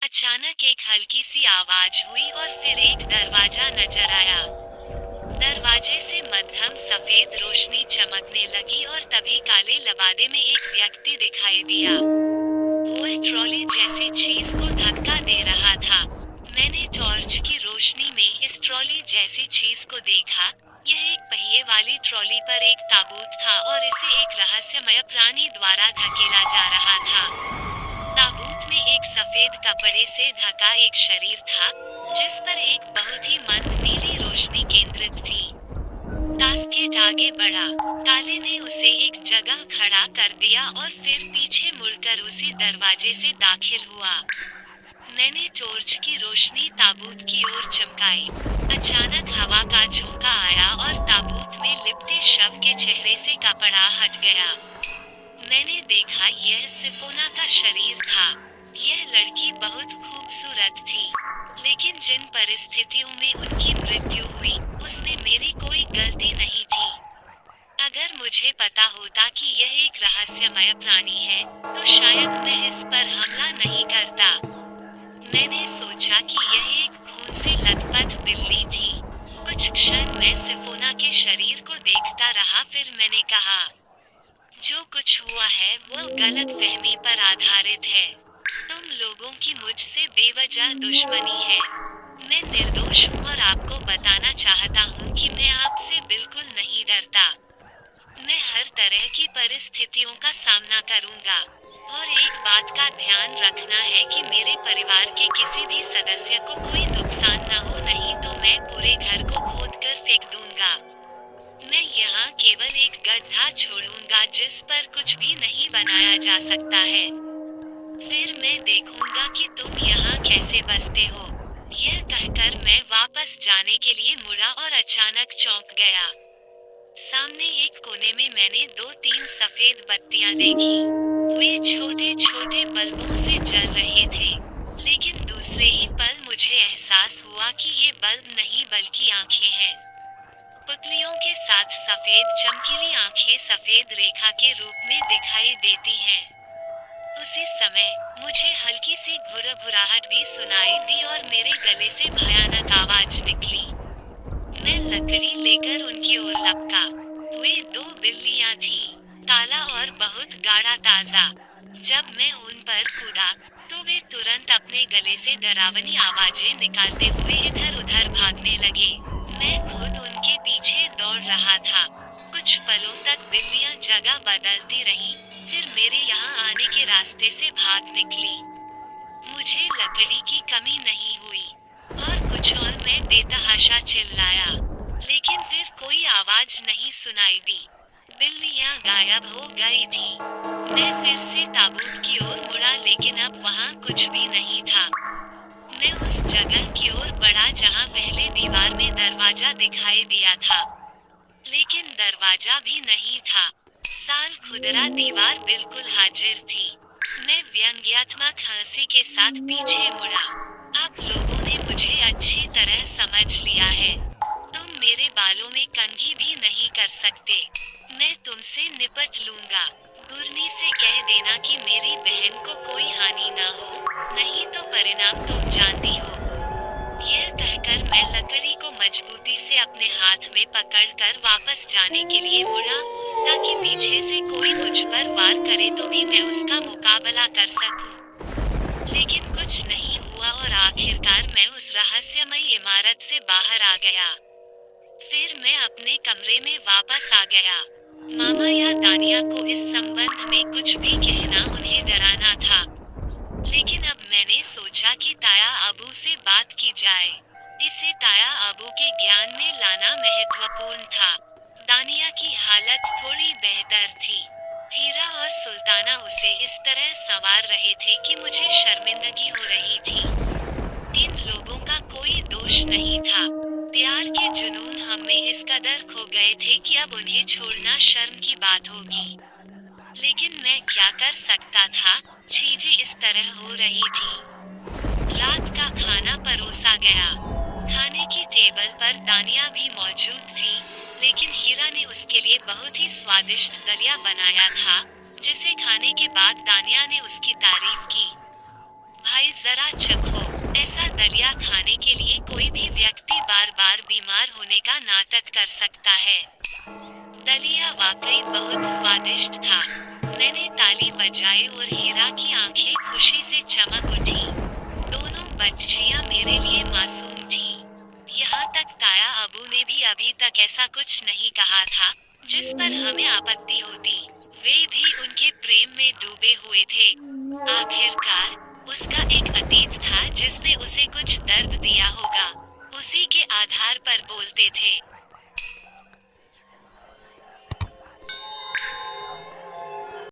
अचानक एक हल्की सी आवाज हुई और फिर एक दरवाजा नजर आया। दरवाजे से मध्यम सफेद रोशनी चमकने लगी और तभी काले लबादे में एक व्यक्ति दिखाई दिया। वो ट्रॉली जैसी चीज को धक्का दे रहा था। मैंने टॉर्च की रोशनी में इस ट्रॉली जैसी चीज को देखा। यह एक पहिए वाली ट्रॉली पर एक ताबूत था और इसे एक रहस्यमय प्राणी द्वारा धकेला जा रहा था। ताबूत में एक सफेद कपड़े से ढका एक शरीर था, जिस पर एक बहुत ही मंद नीली रोशनी केंद्रित थी। कास्केट आगे बढ़ा। काले ने उसे एक जगह खड़ा कर दिया और फिर पीछे मुड़कर उसी दरवाजे से दाखिल हुआ। मैंने टॉर्च की रोशनी ताबूत की ओर चमकाई। अचानक हवा का झोंका आया और ताबूत में लिपटे शव के चेहरे से कपड़ा हट गया। मैंने देखा यह सिफोना का शरीर था। यह लड़की बहुत खूबसूरत थी, लेकिन जिन परिस्थितियों में उनकी मृत्यु हुई, उसमें मेरी कोई गलती नहीं थी। अगर मुझे पता होता कि यह एक रहस्यमय प्राणी है, तो शायद मैं इस पर हमला नहीं करता। मैंने सोचा कि यह एक खून से लथपथ बिल्ली थी। कुछ क्षण मैं सिफोना के शरीर को देखता रहा, फिर मैंने कहा, जो कुछ हुआ है वो गलतफहमी पर आधारित है। तुम लोगों की मुझसे बेवजह दुश्मनी है। मैं निर्दोष हूँ और आपको बताना चाहता हूँ कि मैं आपसे बिल्कुल नहीं डरता। मैं हर तरह की परिस्थितियों का सामना करूँगा। और एक बात का ध्यान रखना है कि मेरे परिवार के किसी भी सदस्य को कोई नुकसान न हो, नहीं तो मैं पूरे घर को खोदकर फेंक दूंगा। मैं यहाँ केवल एक गड्ढा छोड़ूंगा जिस पर कुछ भी नहीं बनाया जा सकता है। फिर मैं देखूंगा कि तुम यहाँ कैसे बसते हो। यह कहकर मैं वापस जाने के लिए मुड़ा और अचानक चौंक गया। सामने एक कोने में मैंने 2-3 सफेद बत्तियां देखी। वे छोटे छोटे बल्बों से जल रहे थे, लेकिन दूसरे ही पल मुझे एहसास हुआ कि ये बल्ब नहीं बल्कि आंखें हैं। पुतलियों के साथ सफेद चमकीली आंखें सफेद रेखा के रूप में दिखाई देती हैं। उसी समय मुझे हल्की सी घुरघुराहट भी सुनाई दी और मेरे गले से भयानक आवाज निकली। मैं लकड़ी लेकर उनकी ओर लपका। वे 2 बिल्लियां थीं, काला और बहुत गाढ़ा ताजा। जब मैं उन पर कूदा, तो वे तुरंत अपने गले से डरावनी आवाजें निकालते हुए इधर उधर भागने लगे। मैं खुद उनके पीछे दौड़ रहा था। कुछ पलों तक बिल्लियां जगह बदलती रहीं, फिर मेरे यहाँ आने के रास्ते से भाग निकली। मुझे लकड़ी की कमी नहीं हुई। और कुछ और मैं बेतहाशा चिल्लाया, लेकिन फिर कोई आवाज नहीं सुनाई दी। बिल्लियां गायब हो गई थीं। मैं फिर से ताबूत की ओर मुड़ा, लेकिन अब वहाँ कुछ भी नहीं था। मैं उस जगह की ओर बढ़ा जहाँ पहले दीवार में दरवाजा दिखाई दिया था, लेकिन दरवाजा भी नहीं था। साल खुदरा दीवार बिल्कुल हाजिर थी। मैं व्यंग्यात्मक हंसी के साथ पीछे मुड़ा। आप लोगों ने मुझे अच्छी तरह समझ लिया है। तुम मेरे बालों में कंघी भी नहीं कर सकते। मैं तुमसे निपट लूंगा। गुरनी से कह देना कि मेरी बहन को कोई हानि ना हो, नहीं तो परिणाम तुम जानती हो। यह कहकर मैं लकड़ी को मजबूती से अपने हाथ में पकड़कर वापस जाने के लिए मुड़ा, ताकि पीछे से कोई मुझ पर वार करे तो भी मैं उसका मुकाबला कर सकूं। लेकिन कुछ नहीं हुआ और आखिरकार मैं उस रहस्यमयी इमारत से बाहर आ गया। फिर मैं अपने कमरे में वापस आ गया। मामा या दानिया को इस संबंध में कुछ भी कहना उन्हें डराना था, लेकिन अब मैंने सोचा कि ताया अबू से बात की जाए। इसे ताया अबू के ज्ञान में लाना महत्वपूर्ण था। दानिया की हालत थोड़ी बेहतर थी। हीरा और सुल्ताना उसे इस तरह संवार रहे थे कि मुझे शर्मिंदगी हो रही थी। इन लोगों का कोई दोष नहीं था। प्यार के जुनून हम में इस कदर खो गए थे कि अब उन्हें छोड़ना शर्म की बात होगी। लेकिन मैं क्या कर सकता था, चीजें इस तरह हो रही थी। रात का खाना परोसा गया। खाने की टेबल पर दानिया भी मौजूद थी, लेकिन हीरा ने उसके लिए बहुत ही स्वादिष्ट दलिया बनाया था, जिसे खाने के बाद दानिया ने उसकी तारीफ की। भाई जरा चखो। ऐसा दलिया खाने के लिए कोई भी व्यक्ति बार बार बीमार होने का नाटक कर सकता है। दलिया वाकई बहुत स्वादिष्ट था। मैंने ताली बजाई और हीरा की आंखें खुशी से चमक उठी। दोनों बच्चियां मेरे लिए मासूम थीं। यहाँ तक ताया अबू ने भी अभी तक ऐसा कुछ नहीं कहा था, जिस पर हमें आपत्ति होती। वे भी उनके प्रेम में डूबे हुए थे। आखिरकार, उसका एक अतीत था जिसने उसे कुछ दर्द दिया होगा। उसी के आधार पर बोलते थे।